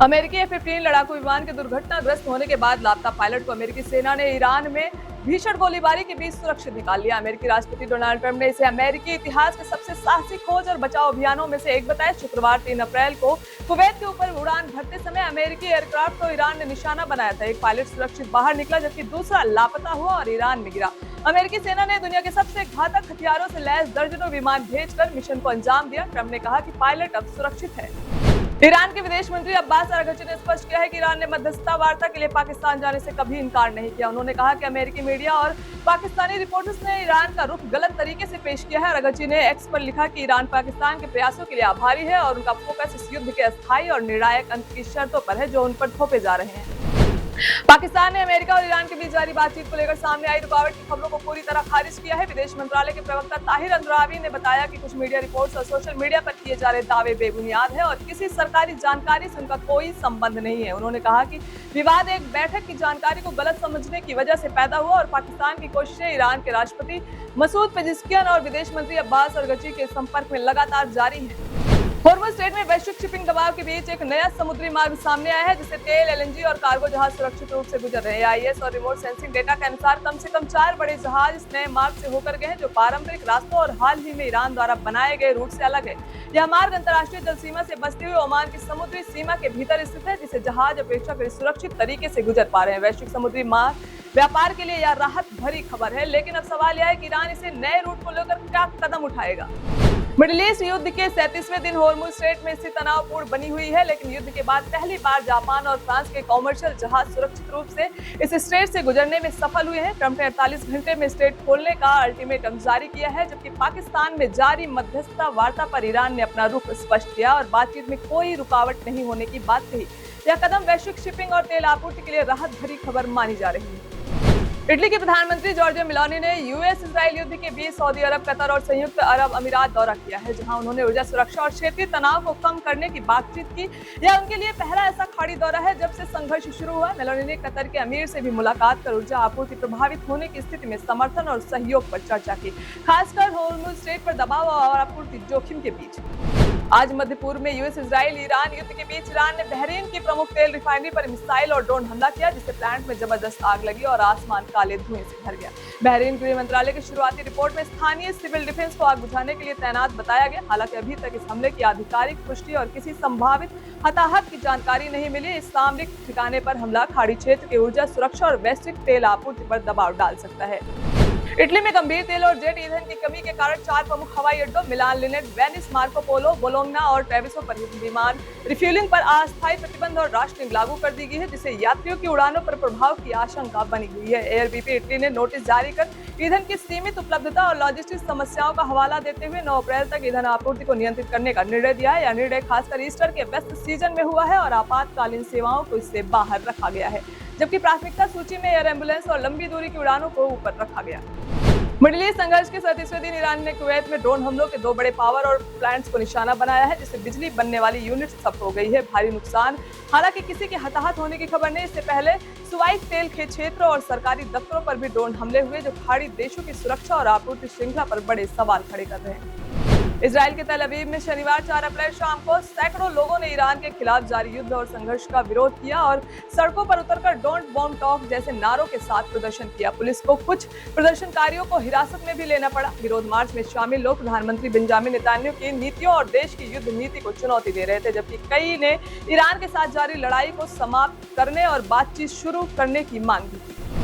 अमेरिकी F-15 लड़ाकू विमान के दुर्घटनाग्रस्त होने के बाद लापता पायलट को अमेरिकी सेना ने ईरान में भीषण गोलीबारी के बीच सुरक्षित निकाल लिया। अमेरिकी राष्ट्रपति डोनाल्ड ट्रंप ने इसे अमेरिकी इतिहास के सबसे साहसी खोज और बचाव अभियानों में से एक बताया। शुक्रवार 3 अप्रैल को कुवैत के ऊपर उड़ान भरते समय अमेरिकी एयरक्राफ्ट को ईरान ने निशाना बनाया था। एक पायलट सुरक्षित बाहर निकला जबकि दूसरा लापता हुआ और ईरान में गिरा। अमेरिकी सेना ने दुनिया के सबसे घातक हथियारों से लैस दर्जनों विमान भेजकर मिशन को अंजाम दिया। ट्रंप ने कहा कि पायलट अब सुरक्षित है। ईरान के विदेश मंत्री अब्बास अरागची ने स्पष्ट किया है कि ईरान ने मध्यस्थता वार्ता के लिए पाकिस्तान जाने से कभी इनकार नहीं किया। उन्होंने कहा कि अमेरिकी मीडिया और पाकिस्तानी रिपोर्टर्स ने ईरान का रुख गलत तरीके से पेश किया है। अरागची ने एक्स पर लिखा कि ईरान पाकिस्तान के प्रयासों के लिए आभारी है और उनका फोकस इस युद्ध के अस्थायी और निर्णायक अंत की शर्तों पर है जो उन पर थोपे जा रहे हैं। पाकिस्तान ने अमेरिका और ईरान के बीच जारी बातचीत को लेकर सामने आई रुकावट की खबरों को पूरी तरह खारिज किया है। विदेश मंत्रालय के प्रवक्ता ताहिर अंद्रावी ने बताया कि कुछ मीडिया रिपोर्ट्स और सोशल मीडिया पर किए जा रहे दावे बेबुनियाद है और किसी सरकारी जानकारी से उनका कोई संबंध नहीं है। उन्होंने कहा कि विवाद एक बैठक की जानकारी को गलत समझने की वजह से पैदा हुआ और पाकिस्तान की कोशिशें ईरान के राष्ट्रपति मसूद पेजिशकियान और विदेश मंत्री अब्बास अरागची के संपर्क में लगातार जारी है। हॉर्मुज़ स्ट्रेट में वैश्विक शिपिंग दबाव के बीच एक नया समुद्री मार्ग सामने आया है जिससे तेल, एलएनजी और कार्गो जहाज सुरक्षित रूप से गुजर रहे हैं। आईएस और रिमोट सेंसिंग डेटा के अनुसार कम से कम 4 बड़े जहाज इस नए मार्ग से होकर गए हैं जो पारंपरिक रास्तों और हाल ही में ईरान द्वारा बनाए गए रूट से अलग है। यह मार्ग अंतर्राष्ट्रीय जल सीमा से बसते हुए ओमान की समुद्री सीमा के भीतर स्थित है जिसे जहाज अपेक्षाकृत सुरक्षित तरीके से गुजर पा रहे हैं। वैश्विक समुद्री मार्ग व्यापार के लिए यह राहत भरी खबर है, लेकिन अब सवाल यह है कि ईरान इसे नए रूट को लेकर क्या कदम उठाएगा। मिडिल ईस्ट युद्ध के 37वें दिन हॉर्मुज़ स्ट्रेट में स्थिति तनावपूर्ण बनी हुई है, लेकिन युद्ध के बाद पहली बार जापान और फ्रांस के कॉमर्शियल जहाज सुरक्षित रूप से इस स्ट्रेट से गुजरने में सफल हुए हैं। ट्रंप ने 48 घंटे में स्ट्रेट खोलने का अल्टीमेटम जारी किया है, जबकि पाकिस्तान में जारी मध्यस्थता वार्ता पर ईरान ने अपना रुख स्पष्ट किया और बातचीत में कोई रुकावट नहीं होने की बात कही। यह कदम वैश्विक शिपिंग और तेल आपूर्ति के लिए राहत भरी खबर मानी जा रही है। इटली के प्रधानमंत्री जॉर्जिया मेलोनी ने यूएस इजराइल युद्ध के बीच सऊदी अरब, कतर और संयुक्त अरब अमीरात दौरा किया है, जहां उन्होंने ऊर्जा सुरक्षा और क्षेत्रीय तनाव को कम करने की बातचीत की। यह उनके लिए पहला ऐसा खाड़ी दौरा है जब से संघर्ष शुरू हुआ। मेलोनी ने कतर के अमीर से भी मुलाकात कर ऊर्जा आपूर्ति प्रभावित होने की स्थिति में समर्थन और सहयोग पर चर्चा की, खासकर हॉर्मुज़ स्ट्रेट पर दबाव और आपूर्ति जोखिम के बीच। आज मध्य पूर्व में यूएस इजराइल ईरान युद्ध के बीच ईरान ने बहरीन की प्रमुख तेल रिफाइनरी पर मिसाइल और ड्रोन हमला किया, जिससे प्लांट में जबरदस्त आग लगी और आसमान काले धुएं से भर गया। बहरीन गृह मंत्रालय की शुरुआती रिपोर्ट में स्थानीय सिविल डिफेंस को आग बुझाने के लिए तैनात बताया गया। हालांकि अभी तक इस हमले की आधिकारिक पुष्टि और किसी संभावित हताहत की जानकारी नहीं मिली। इस सामरिक ठिकाने पर हमला खाड़ी क्षेत्र की ऊर्जा सुरक्षा और वैश्विक तेल आपूर्ति पर दबाव डाल सकता है। इटली में गंभीर तेल और जेट ईंधन की कमी के कारण 4 प्रमुख हवाई अड्डों Milan, Linate, Venice, Marco Polo, Bologna और ट्रेविसो पर विमान रिफ्यूलिंग पर अस्थायी प्रतिबंध और राशनिंग लागू कर दी गई है, जिससे यात्रियों की उड़ानों पर प्रभाव की आशंका बनी हुई है। एयरबीपी इटली ने नोटिस जारी कर ईंधन की सीमित उपलब्धता और लॉजिस्टिक्स समस्याओं का हवाला देते हुए 9 अप्रैल तक ईंधन आपूर्ति को नियंत्रित करने का निर्णय दिया है। यह निर्णय खासकर ईस्टर के व्यस्त सीजन में हुआ है और आपातकालीन सेवाओं को इससे बाहर रखा गया है, जबकि प्राथमिकता सूची में एयर एम्बुलेंस और लंबी दूरी की उड़ानों को ऊपर रखा गया। मिडिल ईस्ट संघर्ष के 37वें दिन ईरान ने कुवैत में ड्रोन हमलों के 2 बड़े पावर और प्लांट्स को निशाना बनाया है, जिससे बिजली बनने वाली यूनिट ठप हो गई है। भारी नुकसान, हालांकि किसी के हताहत होने की खबर नहीं। इससे पहले सुवाइक तेल खेत क्षेत्र और सरकारी दफ्तरों पर भी ड्रोन हमले हुए, जो खाड़ी देशों की सुरक्षा और आपूर्ति श्रृंखला पर बड़े सवाल खड़े कर रहे हैं। इजराइल के तेल अवीव में शनिवार 4 अप्रैल शाम को सैकड़ों लोगों ने ईरान के खिलाफ जारी युद्ध और संघर्ष का विरोध किया और सड़कों पर उतरकर डोंट बॉम्ब टॉक जैसे नारों के साथ प्रदर्शन किया। पुलिस को कुछ प्रदर्शनकारियों को हिरासत में भी लेना पड़ा। विरोध मार्च में शामिल लोग प्रधानमंत्री बेंजामिन नेतन्याहू की नीतियों और देश की युद्ध नीति को चुनौती दे रहे थे, जबकि कई ने ईरान के साथ जारी लड़ाई को समाप्त करने और बातचीत शुरू करने की मांग की थी।